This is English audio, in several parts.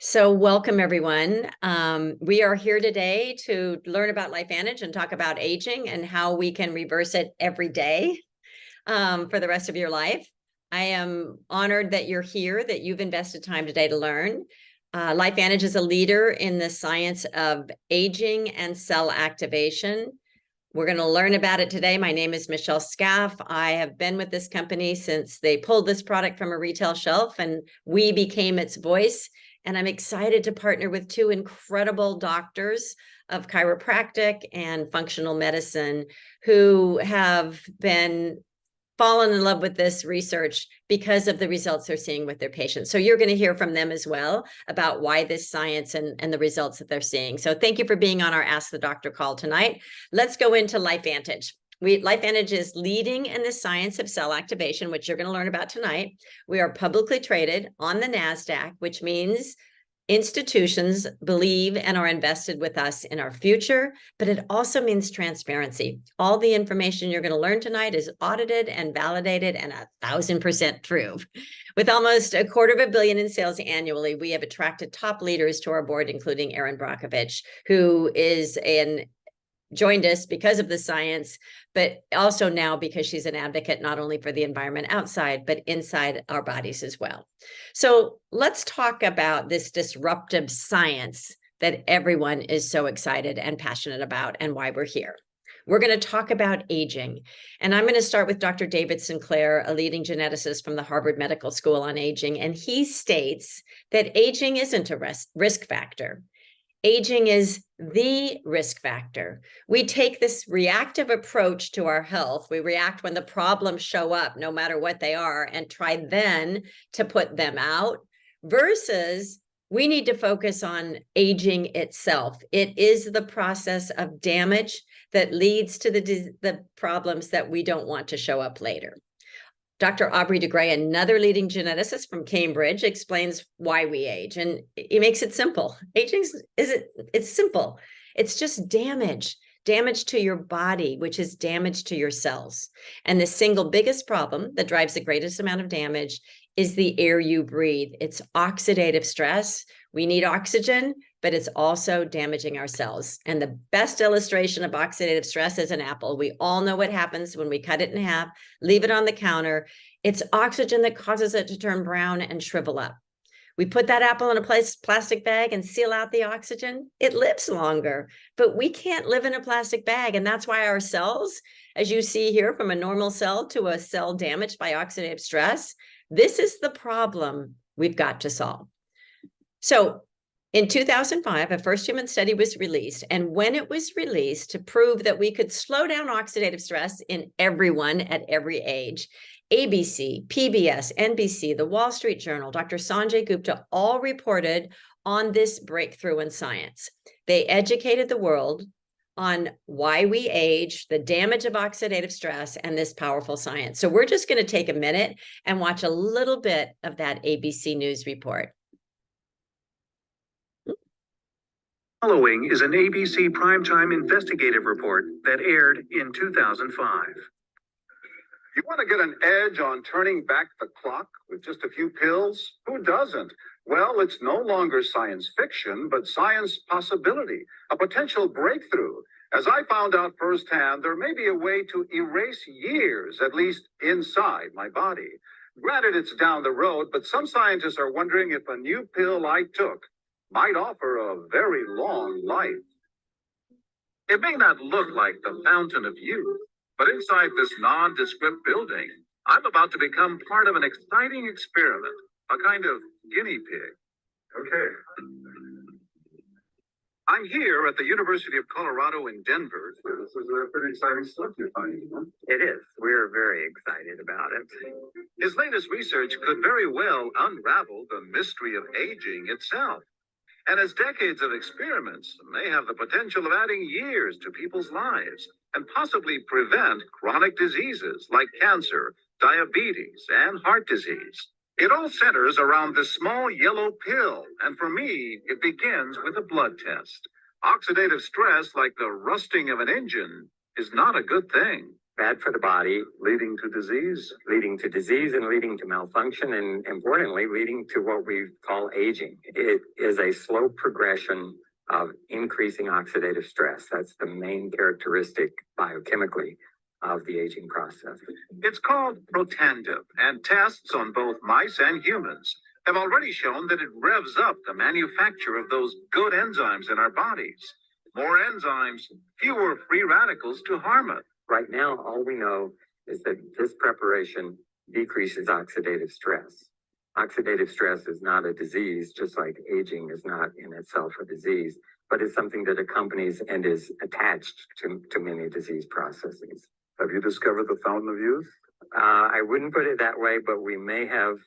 So welcome, everyone. We are here today to learn about LifeVantage and talk about aging and how we can reverse it every day for the rest of your life. I am honored that you're here, that you've invested time today to learn. LifeVantage is a leader in the science of aging and cell activation. We're going to learn about it today. My name is Michelle Scaff. I have been with this company since they pulled this product from a retail shelf and we became its voice. And I'm excited to partner with two incredible doctors of chiropractic and functional medicine who have been fallen in love with this research because of the results they're seeing with their patients. So you're going to hear from them as well about why this science and the results that they're seeing. So thank you for being on our Ask the Doctor call tonight. Let's go into LifeVantage. LifeVantage is leading in the science of cell activation, which you're going to learn about tonight. We are publicly traded on the NASDAQ, which means institutions believe and are invested with us in our future, but it also means transparency. All the information you're going to learn tonight is audited and validated and 1,000% true. With almost $250 million in sales annually, we have attracted top leaders to our board, including Erin Brockovich, who is joined us because of the science, but also now because she's an advocate not only for the environment outside, but inside our bodies as well. So let's talk about this disruptive science that everyone is so excited and passionate about and why we're here. We're going to talk about aging. And I'm going to start with Dr. David Sinclair, a leading geneticist from the Harvard Medical School on aging. And he states that aging isn't a risk factor. Aging is the risk factor. We take this reactive approach to our health. We react when the problems show up, no matter what they are, and try then to put them out, versus we need to focus on aging itself. It is the process of damage that leads to the problems that we don't want to show up later. Dr. Aubrey de Grey, another leading geneticist from Cambridge, explains why we age, and he makes it simple. Aging it's simple. It's just damage to your body, which is damage to your cells. And the single biggest problem that drives the greatest amount of damage is the air you breathe. It's oxidative stress. We need oxygen, but it's also damaging our cells. And the best illustration of oxidative stress is an apple. We all know what happens when we cut it in half, leave it on the counter. It's oxygen that causes it to turn brown and shrivel up. We put that apple in a plastic bag and seal out the oxygen. It lives longer, but we can't live in a plastic bag. And that's why our cells, as you see here, from a normal cell to a cell damaged by oxidative stress, this is the problem we've got to solve. So in 2005, a first human study was released. And when it was released to prove that we could slow down oxidative stress in everyone at every age, ABC, PBS, NBC, the Wall Street Journal, Dr. Sanjay Gupta all reported on this breakthrough in science. They educated the world on why we age, the damage of oxidative stress, and this powerful science. So we're just going to take a minute and watch a little bit of that ABC News report. Following is an ABC primetime investigative report that aired in 2005. You want to get an edge on turning back the clock with just a few pills? Who doesn't? Well, it's no longer science fiction, but science possibility, a potential breakthrough. As I found out firsthand, there may be a way to erase years, at least inside my body. Granted, it's down the road, but some scientists are wondering if a new pill I took might offer a very long life. It may not look like the fountain of youth, but inside this nondescript building, I'm about to become part of an exciting experiment, a kind of guinea pig. Okay. I'm here at the University of Colorado in Denver. This is a pretty exciting stuff you're finding, huh? It is. We're very excited about it. His latest research could very well unravel the mystery of aging itself. And his decades of experiments may have the potential of adding years to people's lives and possibly prevent chronic diseases like cancer, diabetes, and heart disease. It all centers around this small yellow pill, and for me, it begins with a blood test. Oxidative stress, like the rusting of an engine, is not a good thing. bad for the body, Leading to disease. leading to disease and leading to malfunction, and importantly, leading to what we call aging. It is a slow progression of increasing oxidative stress. That's the main characteristic biochemically of the aging process. It's called Protandim, and tests on both mice and humans have already shown that it revs up the manufacture of those good enzymes in our bodies. More enzymes, fewer free radicals to harm us. Right now, all we know is that this preparation decreases oxidative stress. Oxidative stress is not a disease, just like aging is not in itself a disease, but it's something that accompanies and is attached to many disease processes. Have you discovered the fountain of youth? I wouldn't put it that way, but we may have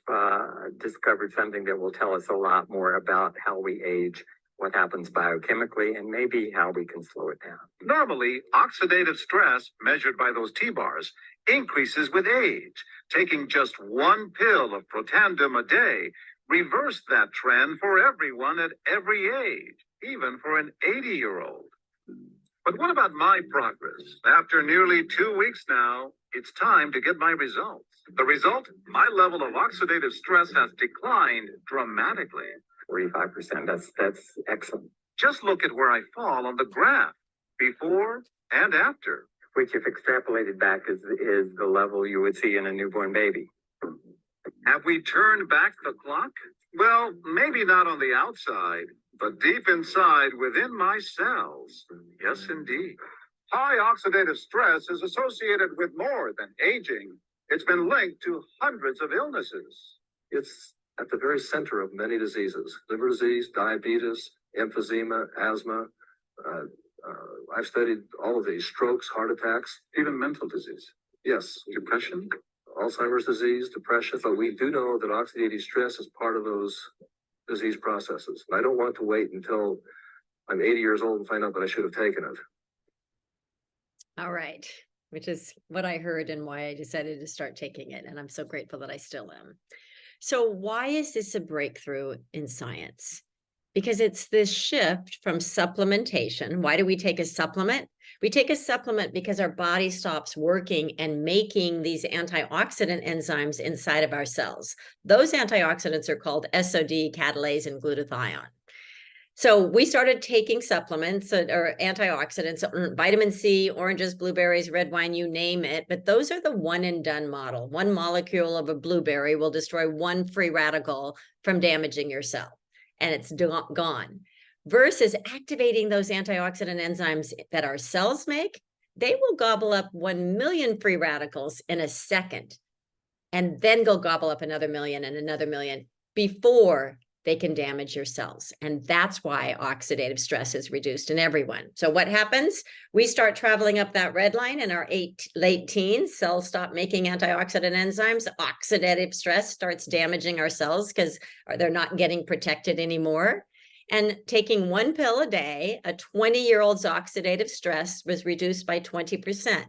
discovered something that will tell us a lot more about how we age, what happens biochemically, and maybe how we can slow it down. Normally, oxidative stress, measured by those T-bars, increases with age. Taking just one pill of Protandim a day reversed that trend for everyone at every age, even for an 80-year-old. But what about my progress? After nearly 2 weeks now, it's time to get my results. The result? My level of oxidative stress has declined dramatically. 45%, that's excellent. Just look at where I fall on the graph, before and after. Which, if extrapolated back, is the level you would see in a newborn baby. Have we turned back the clock? Well, maybe not on the outside, but deep inside within my cells. Yes, indeed. High oxidative stress is associated with more than aging. It's been linked to hundreds of illnesses. It's at the very center of many diseases: liver disease, diabetes, emphysema, asthma. I've studied all of these: strokes, heart attacks, even mental disease. Yes, depression, Alzheimer's disease, depression. But we do know that oxidative stress is part of those disease processes. I don't want to wait until I'm 80 years old and find out that I should have taken it. All right, which is what I heard and why I decided to start taking it. And I'm so grateful that I still am. So why is this a breakthrough in science? Because it's this shift from supplementation. Why do we take a supplement? We take a supplement because our body stops working and making these antioxidant enzymes inside of our cells. Those antioxidants are called SOD, catalase, and glutathione. So we started taking supplements or antioxidants, vitamin C, oranges, blueberries, red wine, you name it. But those are the one and done model. One molecule of a blueberry will destroy one free radical from damaging your cell, and it's gone. Versus activating those antioxidant enzymes that our cells make, they will gobble up 1 million free radicals in a second, and then go gobble up another million and another million before they can damage your cells. And that's why oxidative stress is reduced in everyone. So what happens? We start traveling up that red line in our late teens. Cells stop making antioxidant enzymes. Oxidative stress starts damaging our cells because they're not getting protected anymore. And taking one pill a day, a 20-year-old's oxidative stress was reduced by 20%.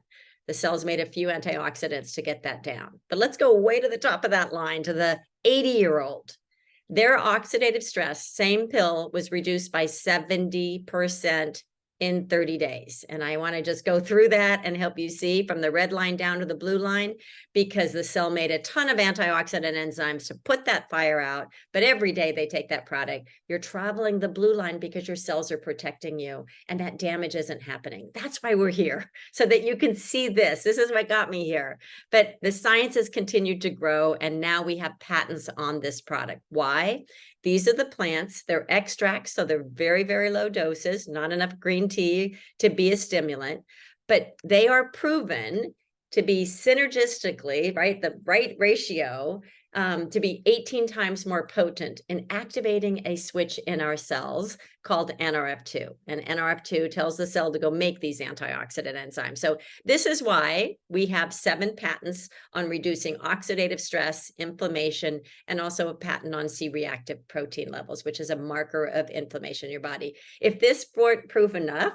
The cells made a few antioxidants to get that down. But let's go way to the top of that line, to the 80-year-old. Their oxidative stress, same pill, was reduced by 70% in 30 days. And I want to just go through that and help you see from the red line down to the blue line, because the cell made a ton of antioxidant enzymes to put that fire out. But every day they take that product, you're traveling the blue line because your cells are protecting you and that damage isn't happening. That's why we're here, so that you can see this. This is what got me here. But the science has continued to grow, and now we have patents on this product. Why? These are the plants, they're extracts, so they're very, very low doses, not enough green tea to be a stimulant, but they are proven to be synergistically, right, the right ratio, to be 18 times more potent in activating a switch in our cells called NRF2. And NRF2 tells the cell to go make these antioxidant enzymes. So this is why we have 7 patents on reducing oxidative stress, inflammation, and also a patent on C-reactive protein levels, which is a marker of inflammation in your body. If this proof enough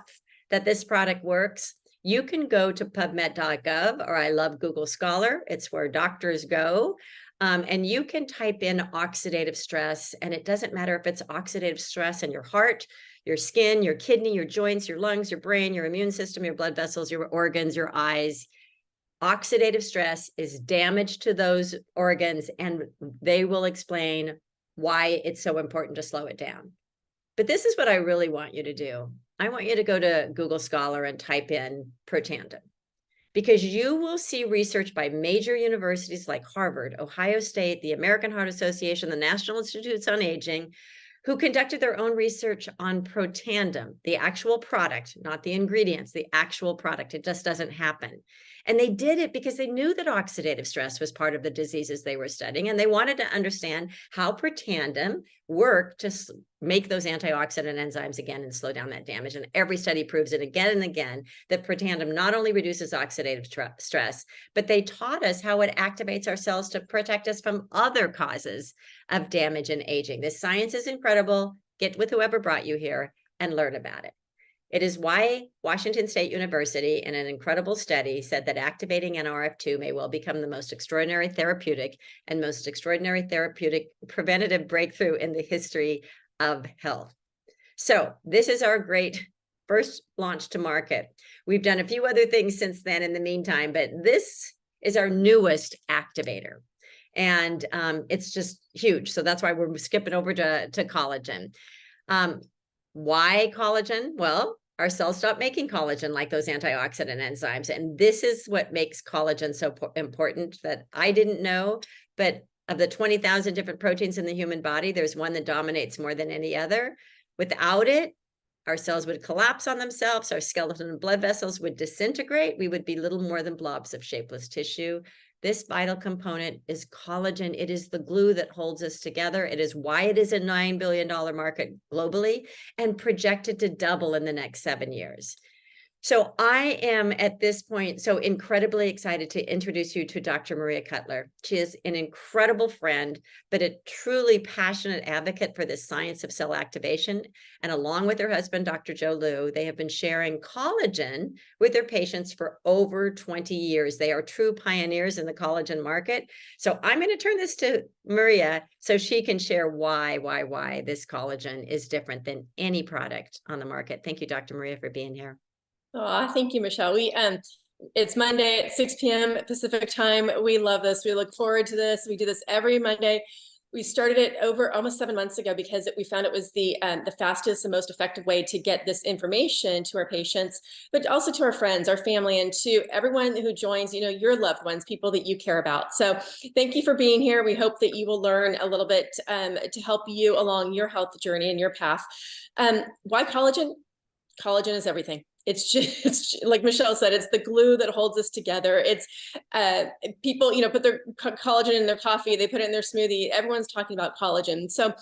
that this product works, you can go to PubMed.gov, or I love Google Scholar. It's where doctors go. And you can type in oxidative stress, and it doesn't matter if it's oxidative stress in your heart, your skin, your kidney, your joints, your lungs, your brain, your immune system, your blood vessels, your organs, your eyes. Oxidative stress is damage to those organs, and they will explain why it's so important to slow it down. But this is what I really want you to do. I want you to go to Google Scholar and type in Protandim, because you will see research by major universities like Harvard, Ohio State, the American Heart Association, the National Institutes on Aging, who conducted their own research on Protandim, the actual product, not the ingredients, the actual product. It just doesn't happen. And they did it because they knew that oxidative stress was part of the diseases they were studying, and they wanted to understand how Protandim worked to make those antioxidant enzymes again and slow down that damage. And every study proves it again and again that Protandim not only reduces oxidative stress, but they taught us how it activates our cells to protect us from other causes of damage and aging. This science is incredible. Get with whoever brought you here and learn about it. It is why Washington State University, in an incredible study, said that activating NRF2 may well become the most extraordinary therapeutic preventative breakthrough in the history of health. So this is our great first launch to market. We've done a few other things since then in the meantime, but this is our newest activator. And it's just huge. So that's why we're skipping over to collagen. Why collagen? Well, our cells stop making collagen like those antioxidant enzymes. And this is what makes collagen so important that I didn't know. But of the 20,000 different proteins in the human body, there's one that dominates more than any other. Without it, our cells would collapse on themselves. Our skeleton and blood vessels would disintegrate. We would be little more than blobs of shapeless tissue. This vital component is collagen. It is the glue that holds us together. It is why it is a $9 billion market globally and projected to double in the next 7 years. So I am at this point so incredibly excited to introduce you to Dr. Maria Cutler. She is an incredible friend, but a truly passionate advocate for the science of cell activation. And along with her husband, Dr. Joe Liu, they have been sharing collagen with their patients for over 20 years. They are true pioneers in the collagen market. So I'm going to turn this to Maria so she can share why this collagen is different than any product on the market. Thank you, Dr. Maria, for being here. Oh, thank you, Michelle. It's Monday at 6 p.m. Pacific time. We love this. We look forward to this. We do this every Monday. We started it over almost 7 months ago because we found it was the fastest and most effective way to get this information to our patients, but also to our friends, our family, and to everyone who joins, your loved ones, people that you care about. So thank you for being here. We hope that you will learn a little bit to help you along your health journey and your path. Why collagen? Collagen is everything. It's like Michelle said, it's the glue that holds us together. It's people, put their collagen in their coffee, they put it in their smoothie. Everyone's talking about collagen. So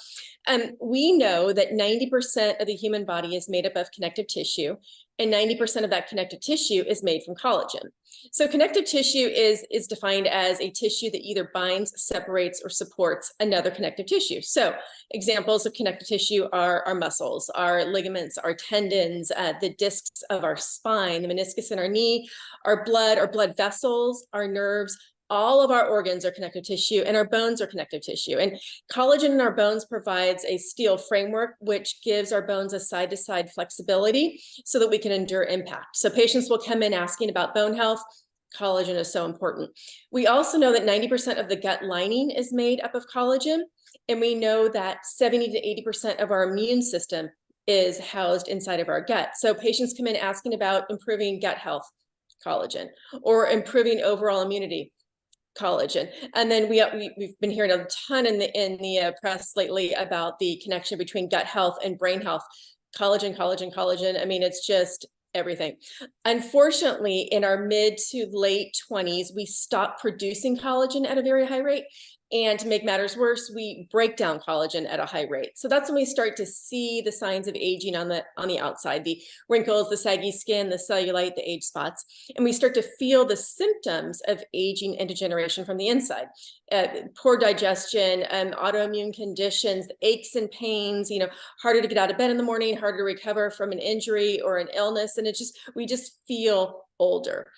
we know that 90% of the human body is made up of connective tissue, and 90% of that connective tissue is made from collagen. So connective tissue is defined as a tissue that either binds, separates, or supports another connective tissue. So examples of connective tissue are our muscles, our ligaments, our tendons, the discs of our spine, the meniscus in our knee, our blood vessels, our nerves. All of our organs are connective tissue, and our bones are connective tissue. And collagen in our bones provides a steel framework, which gives our bones a side-to-side flexibility so that we can endure impact. So patients will come in asking about bone health. Collagen is so important. We also know that 90% of the gut lining is made up of collagen. And we know that 70 to 80% of our immune system is housed inside of our gut. So patients come in asking about improving gut health, collagen, or improving overall immunity, collagen. And then we've been hearing a ton in the press lately about the connection between gut health and brain health. Collagen. I mean, it's just everything. Unfortunately, in our mid to late 20s, we stop producing collagen at a very high rate. And to make matters worse, we break down collagen at a high rate. So that's when we start to see the signs of aging on the outside, the wrinkles, the saggy skin, the cellulite, the age spots. And we start to feel the symptoms of aging and degeneration from the inside. Poor digestion, autoimmune conditions, aches and pains, harder to get out of bed in the morning, harder to recover from an injury or an illness. And we just feel older.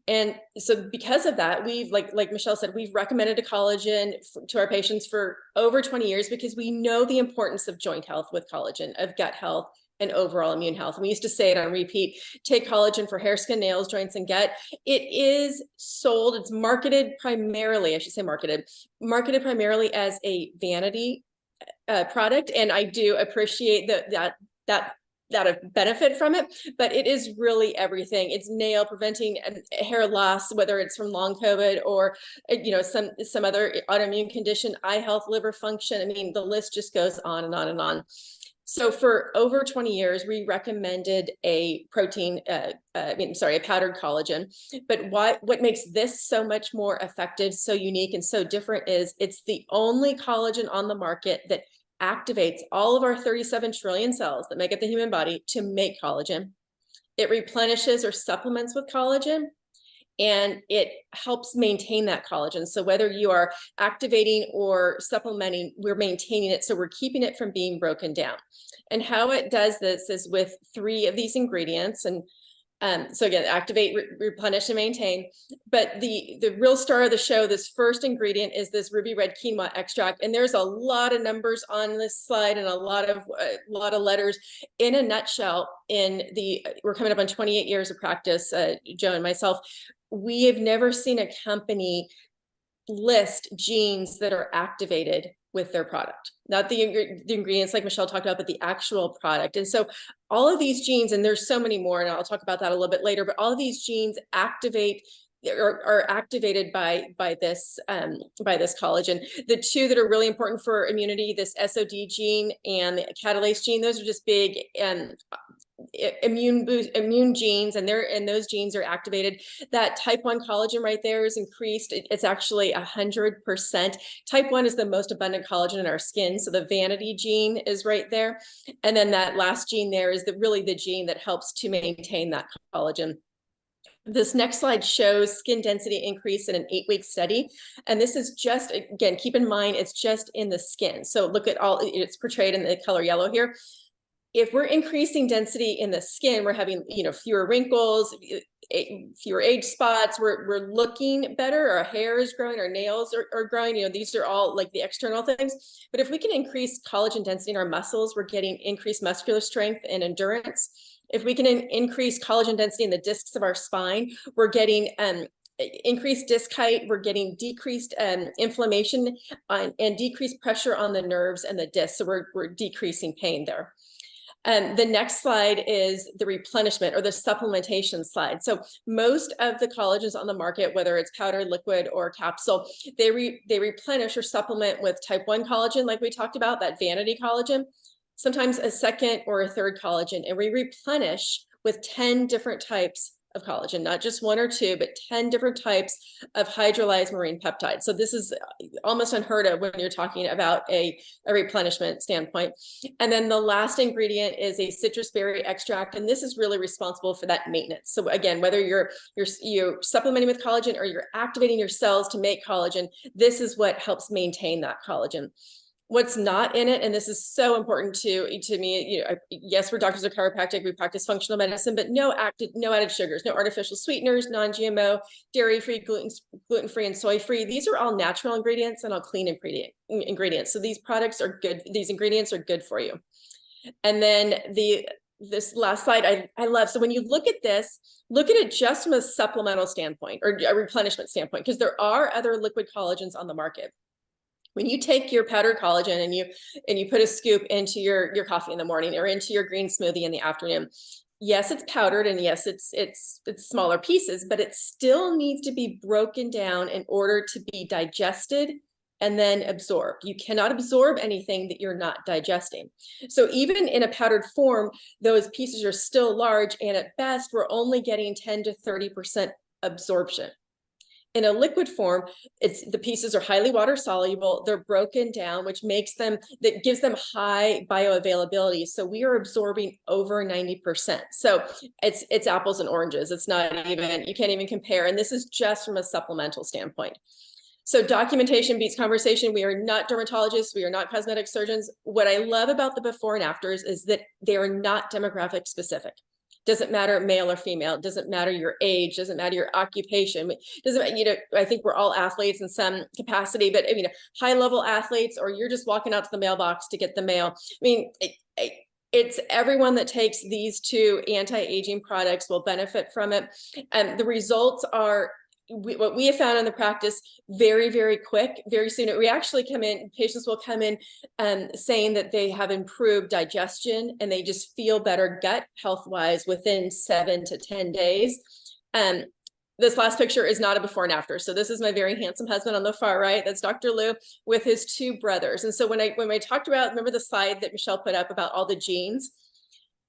And so because of that, we've, like Michelle said, we've recommended a collagen to our patients for over 20 years because we know the importance of joint health with collagen, of gut health and overall immune health. And we used to say it on repeat, take collagen for hair, skin, nails, joints, and gut. It is sold, it's marketed primarily, I should say marketed primarily as a vanity product. And I do appreciate that benefit from it, but it is really everything. It's nail preventing hair loss, whether it's from long COVID or, you know, some other autoimmune condition, eye health, liver function. I mean, the list just goes on and on and on. So for over 20 years, we recommended a protein, a powdered collagen. But what makes this so much more effective, so unique, and so different is it's the only collagen on the market that activates all of our 37 trillion cells that make up the human body to make collagen. It replenishes or supplements with collagen, and it helps maintain that collagen. So whether you are activating or supplementing, we're maintaining it. So we're keeping it from being broken down. And how it does this is with 3 of these ingredients. And so again, activate, replenish, and maintain. But the real star of the show, this first ingredient, is this ruby red quinoa extract. And there's a lot of numbers on this slide and a lot of letters. In a nutshell, we're coming up on 28 years of practice, Joe and myself. We have never seen a company list genes that are activated with their product, not the ingredients like Michelle talked about, but the actual product. And so all of these genes, and there's so many more, and I'll talk about that a little bit later, but all of these genes are activated by this collagen. The 2 that are really important for immunity, this SOD gene and the catalase gene, those are just big immune genes, and those genes are activated. That type 1 collagen right there is increased. It's actually 100%. Type 1 is the most abundant collagen in our skin, so the vanity gene is right there. And then that last gene there is really the gene that helps to maintain that collagen. This next slide shows skin density increase in an 8-week study. And this is just, again, keep in mind, it's just in the skin. So look at it's portrayed in the color yellow here. If we're increasing density in the skin, we're having, fewer wrinkles, fewer age spots, we're looking better, our hair is growing, our nails are growing, these are all like the external things. But if we can increase collagen density in our muscles, we're getting increased muscular strength and endurance. If we can increase collagen density in the discs of our spine, we're getting increased disc height, we're getting decreased inflammation and decreased pressure on the nerves and the discs. So we're decreasing pain there. The next slide is the replenishment or the supplementation slide. So most of the collagens on the market, whether it's powder, liquid, or capsule, they replenish or supplement with type 1 collagen, like we talked about, that vanity collagen, sometimes a second or a third collagen, and we replenish with 10 different types of collagen, not just 1 or 2, but 10 different types of hydrolyzed marine peptides. So this is almost unheard of when you're talking about a replenishment standpoint. And then the last ingredient is a citrus berry extract, and this is really responsible for that maintenance. So again, whether you're supplementing with collagen or you're activating your cells to make collagen, this is what helps maintain that collagen. What's not in it, and this is so important to me, yes, we're doctors of chiropractic, we practice functional medicine, but no added sugars, no artificial sweeteners, non-GMO, dairy-free, gluten-free, and soy-free. These are all natural ingredients and all clean ingredients. So these products are good. These ingredients are good for you. And then this last slide I love. So when you look at this, look at it just from a supplemental standpoint or a replenishment standpoint, because there are other liquid collagens on the market. When you take your powdered collagen and you put a scoop into your coffee in the morning or into your green smoothie in the afternoon, yes, it's powdered, and yes, it's smaller pieces, but it still needs to be broken down in order to be digested and then absorbed. You cannot absorb anything that you're not digesting. So even in a powdered form, those pieces are still large, and at best, we're only getting 10 to 30% absorption. In a liquid form, the pieces are highly water soluble. They're broken down, which gives them high bioavailability. So we are absorbing over 90%. So it's apples and oranges. It's not even, you can't even compare. And this is just from a supplemental standpoint. So documentation beats conversation. We are not dermatologists. We are not cosmetic surgeons. What I love about the before and afters is that they are not demographic specific. Doesn't matter male or female, doesn't matter your age, doesn't matter your occupation, doesn't, I think we're all athletes in some capacity, but high level athletes, or you're just walking out to the mailbox to get the mail. it's everyone that takes these two anti-aging products will benefit from it. And the results are what we have found in the practice very, very quick, very soon. We actually come in, patients will come in saying that they have improved digestion and they just feel better gut health wise within 7 to 10 days. This last picture is not a before and after. So this is my very handsome husband on the far right. That's Dr. Lou with his two brothers. And so when I talked about, remember the slide that Michelle put up about all the genes?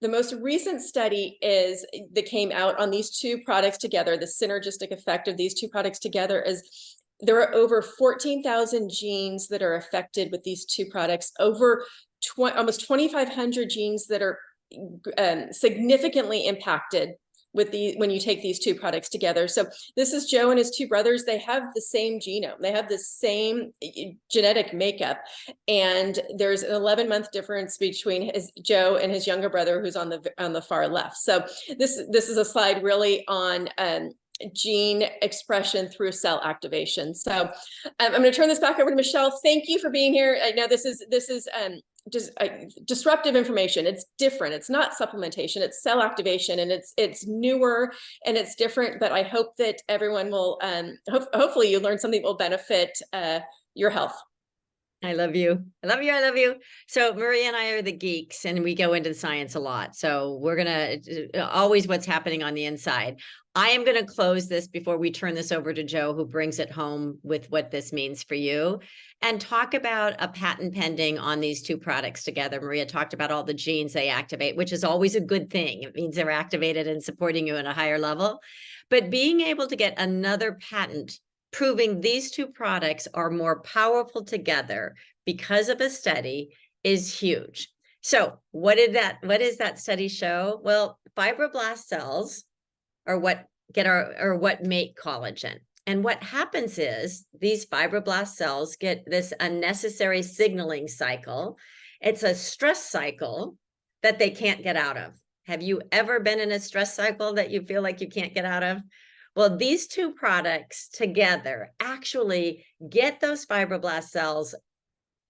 The most recent study that came out on these two products together, the synergistic effect of these two products together is there are over 14,000 genes that are affected with these two products, over almost 2,500 genes that are significantly impacted with when you take these two products together. So this is Joe and his two brothers. They have the same genome. They have the same genetic makeup. And there's an 11-month difference between Joe and his younger brother, who's on the far left. So this is a slide really on gene expression through cell activation. So I'm going to turn this back over to Michelle. Thank you for being here. I know this is just disruptive information. It's different. It's not supplementation. It's cell activation, and it's newer and it's different. But I hope that everyone will hopefully you learn something that will benefit your health. I love you. I love you. I love you. So Maria and I are the geeks and we go into the science a lot. So we're going to always what's happening on the inside. I am going to close this before we turn this over to Joe, who brings it home with what this means for you, and talk about a patent pending on these two products together. Maria talked about all the genes they activate, which is always a good thing. It means they're activated and supporting you at a higher level. But being able to get another patent proving these two products are more powerful together because of a study is huge. So what does that study show? Well, fibroblast cells are what make collagen. And what happens is these fibroblast cells get this unnecessary signaling cycle. It's a stress cycle that they can't get out of. Have you ever been in a stress cycle that you feel like you can't get out of? Well, these two products together actually get those fibroblast cells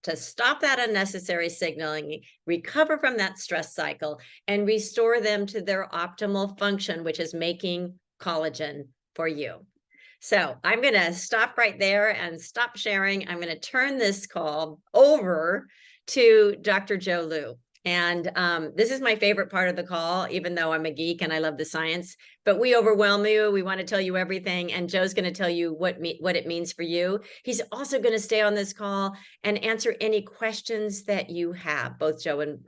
to stop that unnecessary signaling, recover from that stress cycle, and restore them to their optimal function, which is making collagen for you. So I'm going to stop right there and stop sharing. I'm going to turn this call over to Dr. Joe Liu. And this is my favorite part of the call, even though I'm a geek and I love the science, but we overwhelm you. We want to tell you everything. And Joe's going to tell you what it means for you. He's also going to stay on this call and answer any questions that you have, both Joe and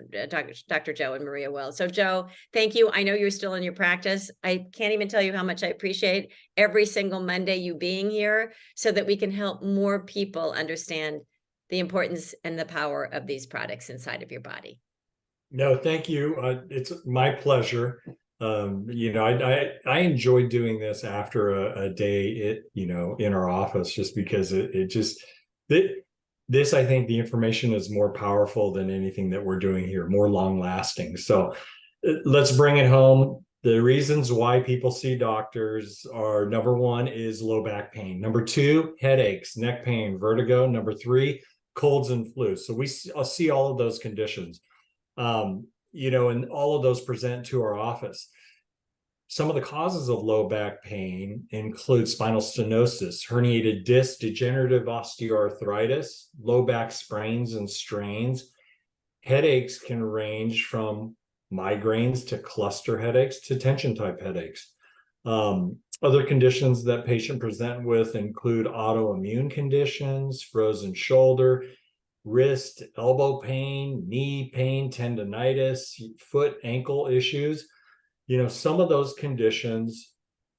Dr. Joe and Maria will. So Joe, thank you. I know you're still in your practice. I can't even tell you how much I appreciate every single Monday you being here so that we can help more people understand the importance and the power of these products inside of your body. No, thank you. It's my pleasure. I enjoy doing this after a day, in our office, just because this, I think the information is more powerful than anything that we're doing here, more long lasting. So let's bring it home. The reasons why people see doctors are: number one is low back pain. Number two, headaches, neck pain, vertigo. Number three, colds and flus. So I'll see all of those conditions. And all of those present to our office. Some of the causes of low back pain include spinal stenosis, herniated disc, degenerative osteoarthritis, low back sprains and strains. Headaches can range from migraines to cluster headaches to tension type headaches. Other conditions that patients present with include autoimmune conditions, frozen shoulder, wrist, elbow pain, knee pain, tendonitis, foot, ankle issues. Some of those conditions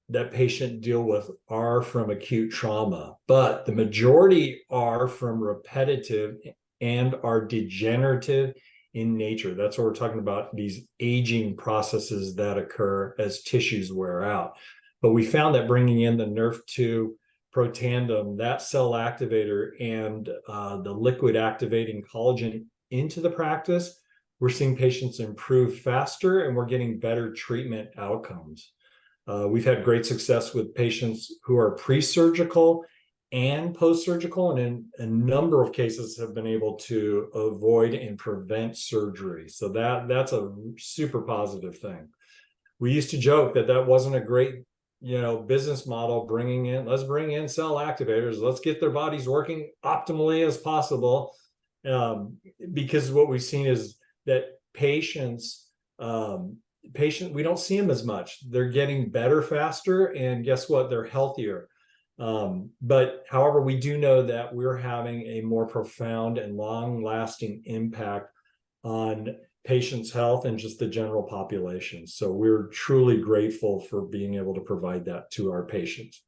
that patients deal with are from acute trauma, but the majority are from repetitive and are degenerative in nature. That's what we're talking about, these aging processes that occur as tissues wear out. But we found that bringing in the Nrf2 Protandim, that cell activator, and the liquid activating collagen into the practice, we're seeing patients improve faster and we're getting better treatment outcomes. We've had great success with patients who are pre-surgical and post-surgical, and in a number of cases have been able to avoid and prevent surgery. So that's a super positive thing. We used to joke that wasn't a great, business model, let's bring in cell activators, let's get their bodies working optimally as possible. Because what we've seen is that patients, we don't see them as much. They're getting better faster, and guess what? They're healthier. But however, we do know that we're having a more profound and long-lasting impact on patients' health and just the general population. So we're truly grateful for being able to provide that to our patients.